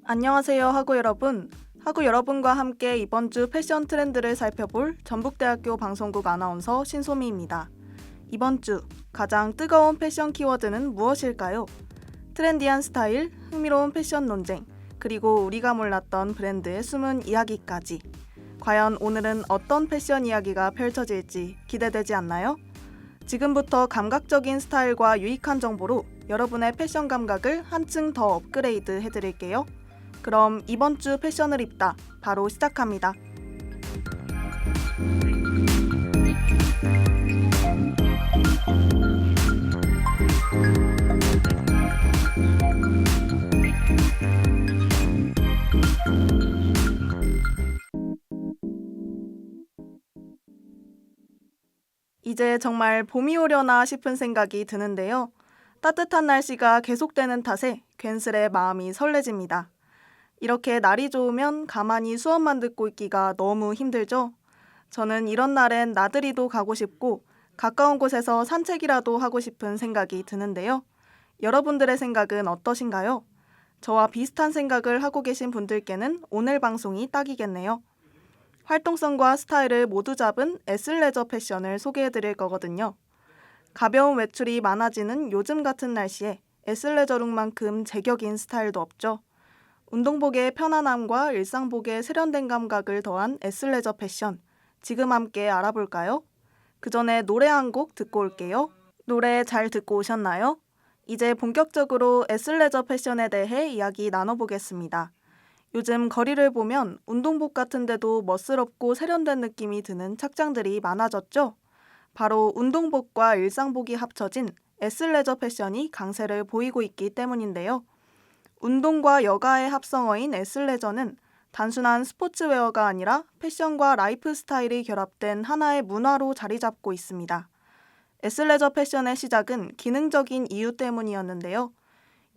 안녕하세요, 하구 여러분. 하구 여러분과 함께 이번 주 패션 트렌드를 살펴볼 전북대학교 방송국 아나운서 신소미입니다. 이번 주 가장 뜨거운 패션 키워드는 무엇일까요? 트렌디한 스타일, 흥미로운 패션 논쟁, 그리고 우리가 몰랐던 브랜드의 숨은 이야기까지. 과연 오늘은 어떤 패션 이야기가 펼쳐질지 기대되지 않나요? 지금부터 감각적인 스타일과 유익한 정보로 여러분의 패션 감각을 한층 더 업그레이드 해드릴게요. 그럼 이번 주 패션을 입다 바로 시작합니다. 이제 정말 봄이 오려나 싶은 생각이 드는데요. 따뜻한 날씨가 계속되는 탓에 괜스레 마음이 설레집니다. 이렇게 날이 좋으면 가만히 수업만 듣고 있기가 너무 힘들죠? 저는 이런 날엔 나들이도 가고 싶고 가까운 곳에서 산책이라도 하고 싶은 생각이 드는데요. 여러분들의 생각은 어떠신가요? 저와 비슷한 생각을 하고 계신 분들께는 오늘 방송이 딱이겠네요. 활동성과 스타일을 모두 잡은 애슬레저 패션을 소개해드릴 거거든요. 가벼운 외출이 많아지는 요즘 같은 날씨에 애슬레저 룩만큼 제격인 스타일도 없죠. 운동복의 편안함과 일상복의 세련된 감각을 더한 애슬레저 패션, 지금 함께 알아볼까요? 그 전에 노래 한 곡 듣고 올게요. 노래 잘 듣고 오셨나요? 이제 본격적으로 애슬레저 패션에 대해 이야기 나눠보겠습니다. 요즘 거리를 보면 운동복 같은데도 멋스럽고 세련된 느낌이 드는 착장들이 많아졌죠? 바로 운동복과 일상복이 합쳐진 애슬레저 패션이 강세를 보이고 있기 때문인데요. 운동과 여가의 합성어인 애슬레저는 단순한 스포츠웨어가 아니라 패션과 라이프 스타일이 결합된 하나의 문화로 자리 잡고 있습니다. 애슬레저 패션의 시작은 기능적인 이유 때문이었는데요.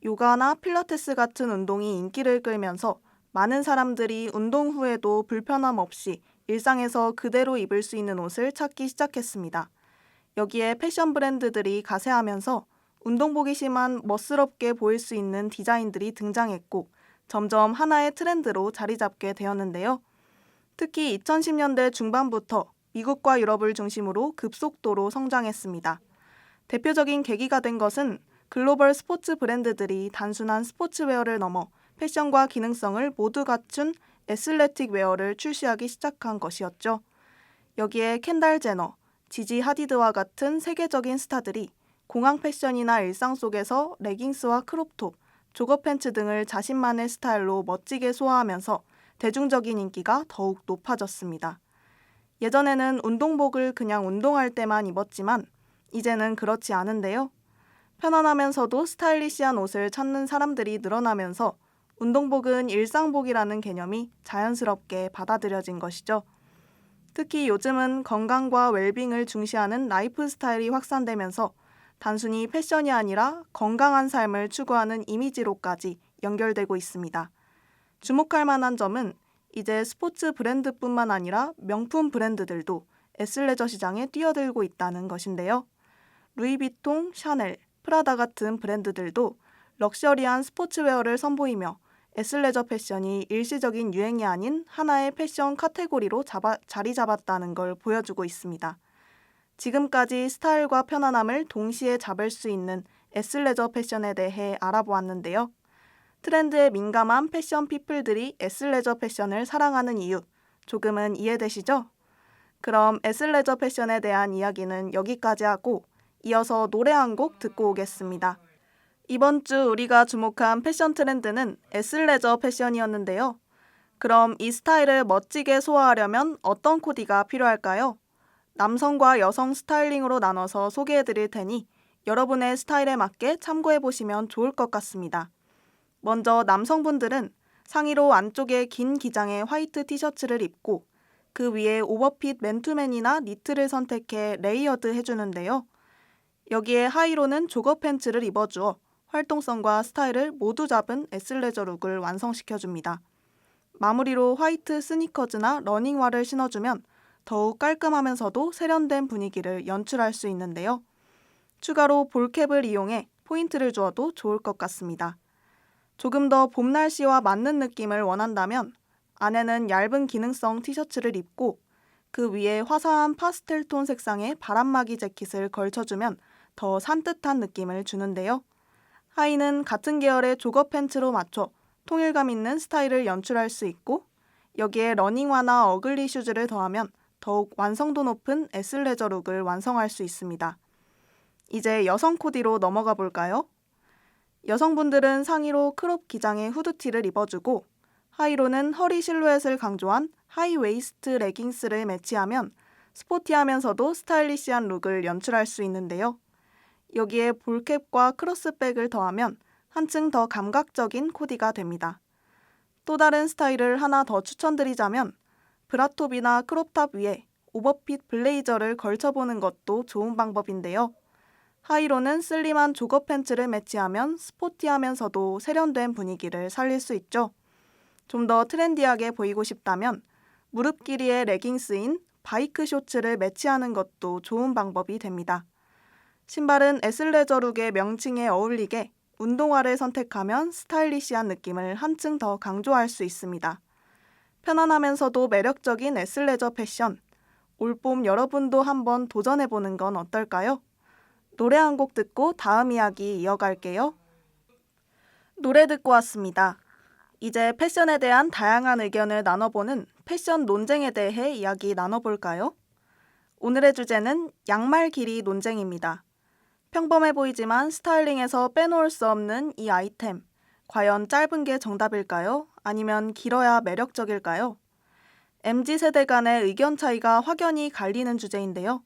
요가나 필라테스 같은 운동이 인기를 끌면서 많은 사람들이 운동 후에도 불편함 없이 일상에서 그대로 입을 수 있는 옷을 찾기 시작했습니다. 여기에 패션 브랜드들이 가세하면서 운동복이 심한 멋스럽게 보일 수 있는 디자인들이 등장했고 점점 하나의 트렌드로 자리 잡게 되었는데요. 특히 2010년대 중반부터 미국과 유럽을 중심으로 급속도로 성장했습니다. 대표적인 계기가 된 것은 글로벌 스포츠 브랜드들이 단순한 스포츠웨어를 넘어 패션과 기능성을 모두 갖춘 애슬레틱 웨어를 출시하기 시작한 것이었죠. 여기에 켄달 제너, 지지 하디드와 같은 세계적인 스타들이 공항 패션이나 일상 속에서 레깅스와 크롭톱, 조거 팬츠 등을 자신만의 스타일로 멋지게 소화하면서 대중적인 인기가 더욱 높아졌습니다. 예전에는 운동복을 그냥 운동할 때만 입었지만 이제는 그렇지 않은데요. 편안하면서도 스타일리시한 옷을 찾는 사람들이 늘어나면서 운동복은 일상복이라는 개념이 자연스럽게 받아들여진 것이죠. 특히 요즘은 건강과 웰빙을 중시하는 라이프 스타일이 확산되면서 단순히 패션이 아니라 건강한 삶을 추구하는 이미지로까지 연결되고 있습니다. 주목할 만한 점은 이제 스포츠 브랜드뿐만 아니라 명품 브랜드들도 애슬레저 시장에 뛰어들고 있다는 것인데요. 루이비통, 샤넬, 프라다 같은 브랜드들도 럭셔리한 스포츠웨어를 선보이며 애슬레저 패션이 일시적인 유행이 아닌 하나의 패션 카테고리로 자리 잡았다는 걸 보여주고 있습니다. 지금까지 스타일과 편안함을 동시에 잡을 수 있는 애슬레저 패션에 대해 알아보았는데요. 트렌드에 민감한 패션 피플들이 애슬레저 패션을 사랑하는 이유, 조금은 이해되시죠? 그럼 애슬레저 패션에 대한 이야기는 여기까지 하고 이어서 노래 한 곡 듣고 오겠습니다. 이번 주 우리가 주목한 패션 트렌드는 애슬레저 패션이었는데요. 그럼 이 스타일을 멋지게 소화하려면 어떤 코디가 필요할까요? 남성과 여성 스타일링으로 나눠서 소개해드릴 테니 여러분의 스타일에 맞게 참고해보시면 좋을 것 같습니다. 먼저 남성분들은 상의로 안쪽에 긴 기장의 화이트 티셔츠를 입고 그 위에 오버핏 맨투맨이나 니트를 선택해 레이어드 해주는데요. 여기에 하의로는 조거 팬츠를 입어주어 활동성과 스타일을 모두 잡은 애슬레저 룩을 완성시켜줍니다. 마무리로 화이트 스니커즈나 러닝화를 신어주면 더욱 깔끔하면서도 세련된 분위기를 연출할 수 있는데요. 추가로 볼캡을 이용해 포인트를 주어도 좋을 것 같습니다. 조금 더 봄 날씨와 맞는 느낌을 원한다면 안에는 얇은 기능성 티셔츠를 입고 그 위에 화사한 파스텔 톤 색상의 바람막이 재킷을 걸쳐주면 더 산뜻한 느낌을 주는데요. 하의는 같은 계열의 조거 팬츠로 맞춰 통일감 있는 스타일을 연출할 수 있고 여기에 러닝화나 어글리 슈즈를 더하면 더욱 완성도 높은 애슬레저 룩을 완성할 수 있습니다. 이제 여성 코디로 넘어가 볼까요? 여성분들은 상의로 크롭 기장의 후드티를 입어주고 하의로는 허리 실루엣을 강조한 하이웨이스트 레깅스를 매치하면 스포티하면서도 스타일리시한 룩을 연출할 수 있는데요. 여기에 볼캡과 크로스백을 더하면 한층 더 감각적인 코디가 됩니다. 또 다른 스타일을 하나 더 추천드리자면 브라톱이나 크롭탑 위에 오버핏 블레이저를 걸쳐보는 것도 좋은 방법인데요. 하의로는 슬림한 조거 팬츠를 매치하면 스포티하면서도 세련된 분위기를 살릴 수 있죠. 좀 더 트렌디하게 보이고 싶다면 무릎 길이의 레깅스인 바이크 쇼츠를 매치하는 것도 좋은 방법이 됩니다. 신발은 애슬레저 룩의 명칭에 어울리게 운동화를 선택하면 스타일리시한 느낌을 한층 더 강조할 수 있습니다. 편안하면서도 매력적인 애슬레저 패션, 올봄 여러분도 한번 도전해보는 건 어떨까요? 노래 한 곡 듣고 다음 이야기 이어갈게요. 노래 듣고 왔습니다. 이제 패션에 대한 다양한 의견을 나눠보는 패션 논쟁에 대해 이야기 나눠볼까요? 오늘의 주제는 양말 길이 논쟁입니다. 평범해 보이지만 스타일링에서 빼놓을 수 없는 이 아이템. 과연 짧은 게 정답일까요? 아니면 길어야 매력적일까요? MZ세대 간의 의견 차이가 확연히 갈리는 주제인데요.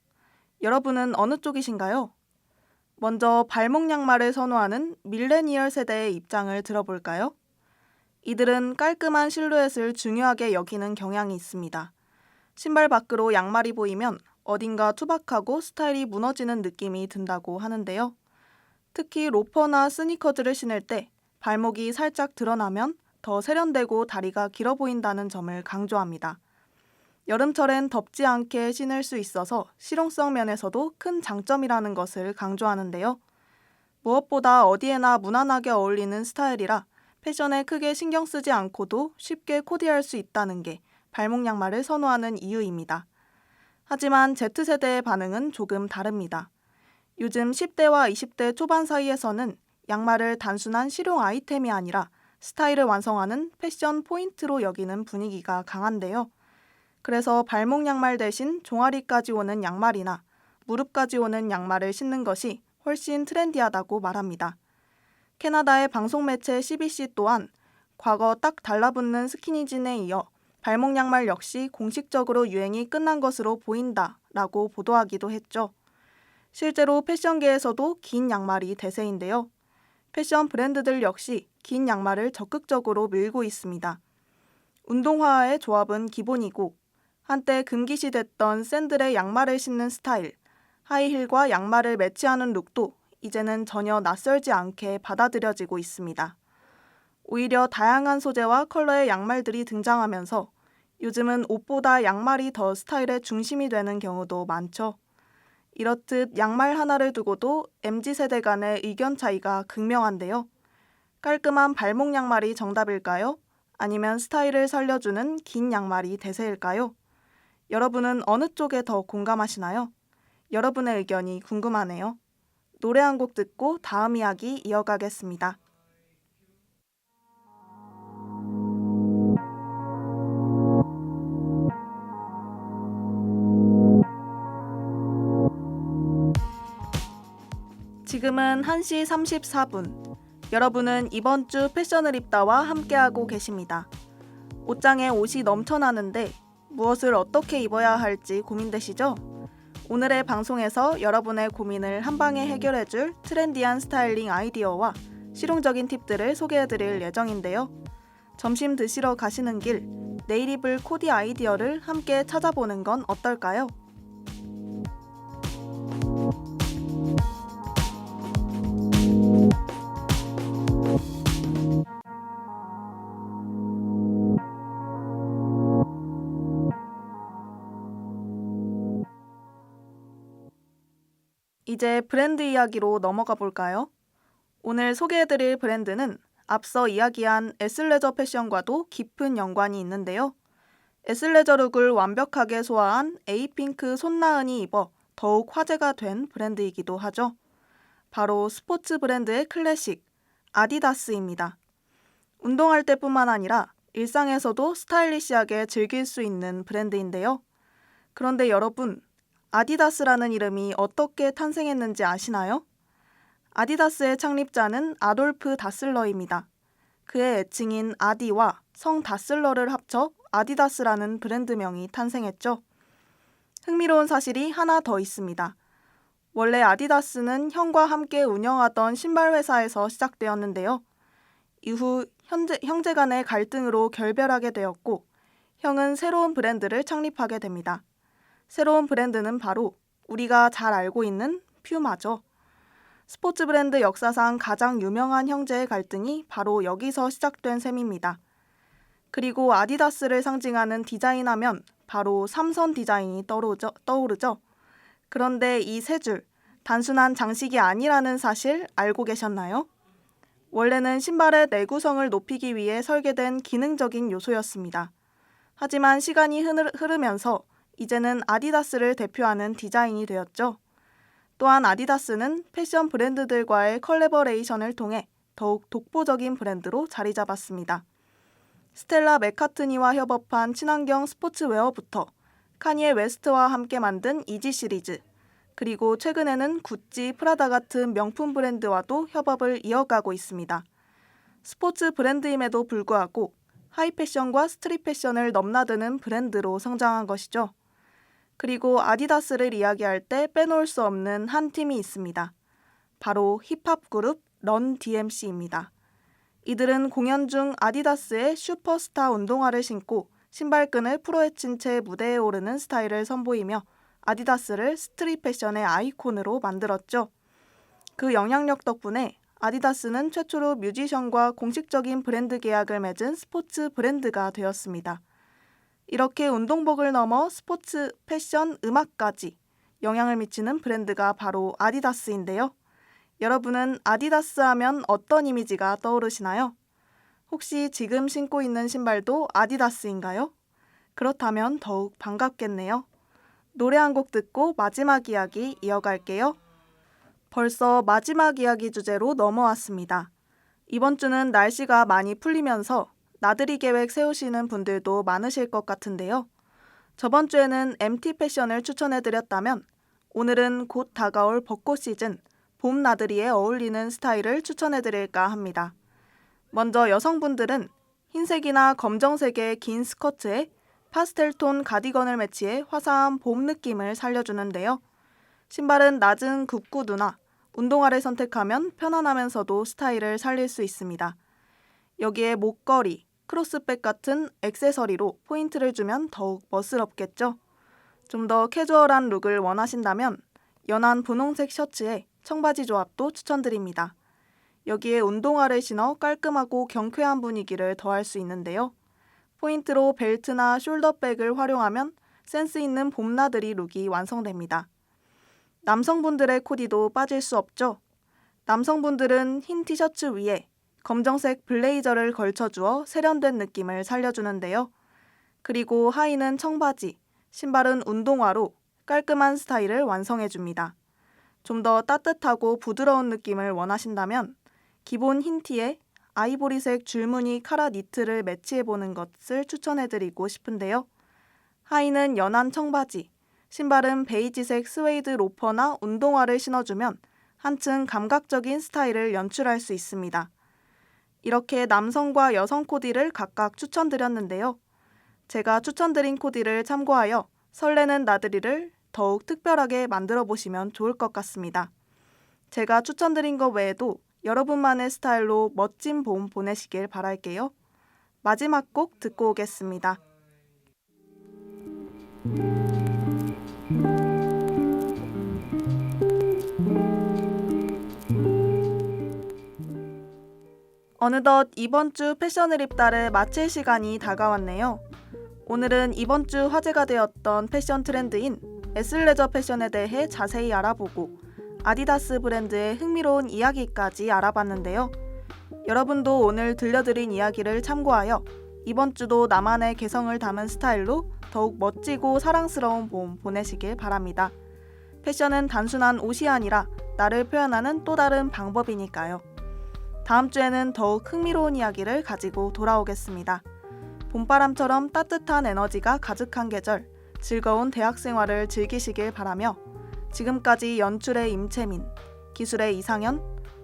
여러분은 어느 쪽이신가요? 먼저 발목 양말을 선호하는 밀레니얼 세대의 입장을 들어볼까요? 이들은 깔끔한 실루엣을 중요하게 여기는 경향이 있습니다. 신발 밖으로 양말이 보이면 어딘가 투박하고 스타일이 무너지는 느낌이 든다고 하는데요. 특히 로퍼나 스니커즈를 신을 때 발목이 살짝 드러나면 더 세련되고 다리가 길어 보인다는 점을 강조합니다. 여름철엔 덥지 않게 신을 수 있어서 실용성 면에서도 큰 장점이라는 것을 강조하는데요. 무엇보다 어디에나 무난하게 어울리는 스타일이라 패션에 크게 신경 쓰지 않고도 쉽게 코디할 수 있다는 게 발목 양말을 선호하는 이유입니다. 하지만 Z세대의 반응은 조금 다릅니다. 요즘 10대와 20대 초반 사이에서는 양말을 단순한 실용 아이템이 아니라 스타일을 완성하는 패션 포인트로 여기는 분위기가 강한데요. 그래서 발목 양말 대신 종아리까지 오는 양말이나 무릎까지 오는 양말을 신는 것이 훨씬 트렌디하다고 말합니다. 캐나다의 방송 매체 CBC 또한 과거 딱 달라붙는 스키니진에 이어 발목 양말 역시 공식적으로 유행이 끝난 것으로 보인다라고 보도하기도 했죠. 실제로 패션계에서도 긴 양말이 대세인데요. 패션 브랜드들 역시 긴 양말을 적극적으로 밀고 있습니다. 운동화와의 조합은 기본이고 한때 금기시됐던 샌들에 양말을 신는 스타일, 하이힐과 양말을 매치하는 룩도 이제는 전혀 낯설지 않게 받아들여지고 있습니다. 오히려 다양한 소재와 컬러의 양말들이 등장하면서 요즘은 옷보다 양말이 더 스타일의 중심이 되는 경우도 많죠. 이렇듯 양말 하나를 두고도 MZ세대 간의 의견 차이가 극명한데요. 깔끔한 발목 양말이 정답일까요? 아니면 스타일을 살려주는 긴 양말이 대세일까요? 여러분은 어느 쪽에 더 공감하시나요? 여러분의 의견이 궁금하네요. 노래 한 곡 듣고 다음 이야기 이어가겠습니다. 지금은 1시 34분. 여러분은 이번 주 패션을 입다와 함께하고 계십니다. 옷장에 옷이 넘쳐나는데 무엇을 어떻게 입어야 할지 고민되시죠? 오늘의 방송에서 여러분의 고민을 한방에 해결해줄 트렌디한 스타일링 아이디어와 실용적인 팁들을 소개해드릴 예정인데요. 점심 드시러 가시는 길, 내일 입을 코디 아이디어를 함께 찾아보는 건 어떨까요? 이제 브랜드 이야기로 넘어가 볼까요? 오늘 소개해드릴 브랜드는 앞서 이야기한 애슬레저 패션과도 깊은 연관이 있는데요. 애슬레저 룩을 완벽하게 소화한 에이핑크 손나은이 입어 더욱 화제가 된 브랜드이기도 하죠. 바로 스포츠 브랜드의 클래식, 아디다스입니다. 운동할 때뿐만 아니라 일상에서도 스타일리시하게 즐길 수 있는 브랜드인데요. 그런데 여러분, 아디다스라는 이름이 어떻게 탄생했는지 아시나요? 아디다스의 창립자는 아돌프 다슬러입니다. 그의 애칭인 아디와 성 다슬러를 합쳐 아디다스라는 브랜드명이 탄생했죠. 흥미로운 사실이 하나 더 있습니다. 원래 아디다스는 형과 함께 운영하던 신발 회사에서 시작되었는데요. 이후 형제 간의 갈등으로 결별하게 되었고 형은 새로운 브랜드를 창립하게 됩니다. 새로운 브랜드는 바로 우리가 잘 알고 있는 퓨마죠. 스포츠 브랜드 역사상 가장 유명한 형제의 갈등이 바로 여기서 시작된 셈입니다. 그리고 아디다스를 상징하는 디자인하면 바로 삼선 디자인이 떠오르죠. 그런데 이 세 줄, 단순한 장식이 아니라는 사실 알고 계셨나요? 원래는 신발의 내구성을 높이기 위해 설계된 기능적인 요소였습니다. 하지만 시간이 흐르면서 이제는 아디다스를 대표하는 디자인이 되었죠. 또한 아디다스는 패션 브랜드들과의 컬래버레이션을 통해 더욱 독보적인 브랜드로 자리 잡았습니다. 스텔라 맥카트니와 협업한 친환경 스포츠웨어부터 카니에 웨스트와 함께 만든 이지 시리즈, 그리고 최근에는 구찌, 프라다 같은 명품 브랜드와도 협업을 이어가고 있습니다. 스포츠 브랜드임에도 불구하고 하이패션과 스트릿 패션을 넘나드는 브랜드로 성장한 것이죠. 그리고 아디다스를 이야기할 때 빼놓을 수 없는 한 팀이 있습니다. 바로 힙합 그룹 런 DMC입니다. 이들은 공연 중 아디다스의 슈퍼스타 운동화를 신고 신발끈을 풀어헤친 채 무대에 오르는 스타일을 선보이며 아디다스를 스트릿 패션의 아이콘으로 만들었죠. 그 영향력 덕분에 아디다스는 최초로 뮤지션과 공식적인 브랜드 계약을 맺은 스포츠 브랜드가 되었습니다. 이렇게 운동복을 넘어 스포츠, 패션, 음악까지 영향을 미치는 브랜드가 바로 아디다스인데요. 여러분은 아디다스 하면 어떤 이미지가 떠오르시나요? 혹시 지금 신고 있는 신발도 아디다스인가요? 그렇다면 더욱 반갑겠네요. 노래 한 곡 듣고 마지막 이야기 이어갈게요. 벌써 마지막 이야기 주제로 넘어왔습니다. 이번 주는 날씨가 많이 풀리면서 나들이 계획 세우시는 분들도 많으실 것 같은데요. 저번 주에는 MT 패션을 추천해드렸다면 오늘은 곧 다가올 벚꽃 시즌, 봄 나들이에 어울리는 스타일을 추천해드릴까 합니다. 먼저 여성분들은 흰색이나 검정색의 긴 스커트에 파스텔톤 가디건을 매치해 화사한 봄 느낌을 살려주는데요. 신발은 낮은 굽구두나 운동화를 선택하면 편안하면서도 스타일을 살릴 수 있습니다. 여기에 목걸이, 크로스백 같은 액세서리로 포인트를 주면 더욱 멋스럽겠죠. 좀 더 캐주얼한 룩을 원하신다면 연한 분홍색 셔츠에 청바지 조합도 추천드립니다. 여기에 운동화를 신어 깔끔하고 경쾌한 분위기를 더할 수 있는데요. 포인트로 벨트나 숄더백을 활용하면 센스 있는 봄나들이 룩이 완성됩니다. 남성분들의 코디도 빠질 수 없죠. 남성분들은 흰 티셔츠 위에 검정색 블레이저를 걸쳐주어 세련된 느낌을 살려주는데요. 그리고 하의는 청바지, 신발은 운동화로 깔끔한 스타일을 완성해줍니다. 좀 더 따뜻하고 부드러운 느낌을 원하신다면 기본 흰 티에 아이보리색 줄무늬 카라 니트를 매치해보는 것을 추천해드리고 싶은데요. 하의는 연한 청바지, 신발은 베이지색 스웨이드 로퍼나 운동화를 신어주면 한층 감각적인 스타일을 연출할 수 있습니다. 이렇게 남성과 여성 코디를 각각 추천드렸는데요. 제가 추천드린 코디를 참고하여 설레는 나들이를 더욱 특별하게 만들어 보시면 좋을 것 같습니다. 제가 추천드린 것 외에도 여러분만의 스타일로 멋진 봄 보내시길 바랄게요. 마지막 곡 듣고 오겠습니다. 어느덧 이번 주 패션을 입다를 마칠 시간이 다가왔네요. 오늘은 이번 주 화제가 되었던 패션 트렌드인 애슬레저 패션에 대해 자세히 알아보고 아디다스 브랜드의 흥미로운 이야기까지 알아봤는데요. 여러분도 오늘 들려드린 이야기를 참고하여 이번 주도 나만의 개성을 담은 스타일로 더욱 멋지고 사랑스러운 봄 보내시길 바랍니다. 패션은 단순한 옷이 아니라 나를 표현하는 또 다른 방법이니까요. 다음 주에는 더욱 흥미로운 이야기를 가지고 돌아오겠습니다. 봄바람처럼 따뜻한 에너지가 가득한 계절, 즐거운 대학 생활을 즐기시길 바라며 지금까지 연출의 임채민, 기술의 이상현,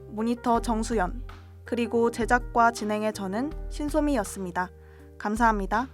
모니터 정수연, 그리고 제작과 진행의 저는 신소미였습니다. 감사합니다.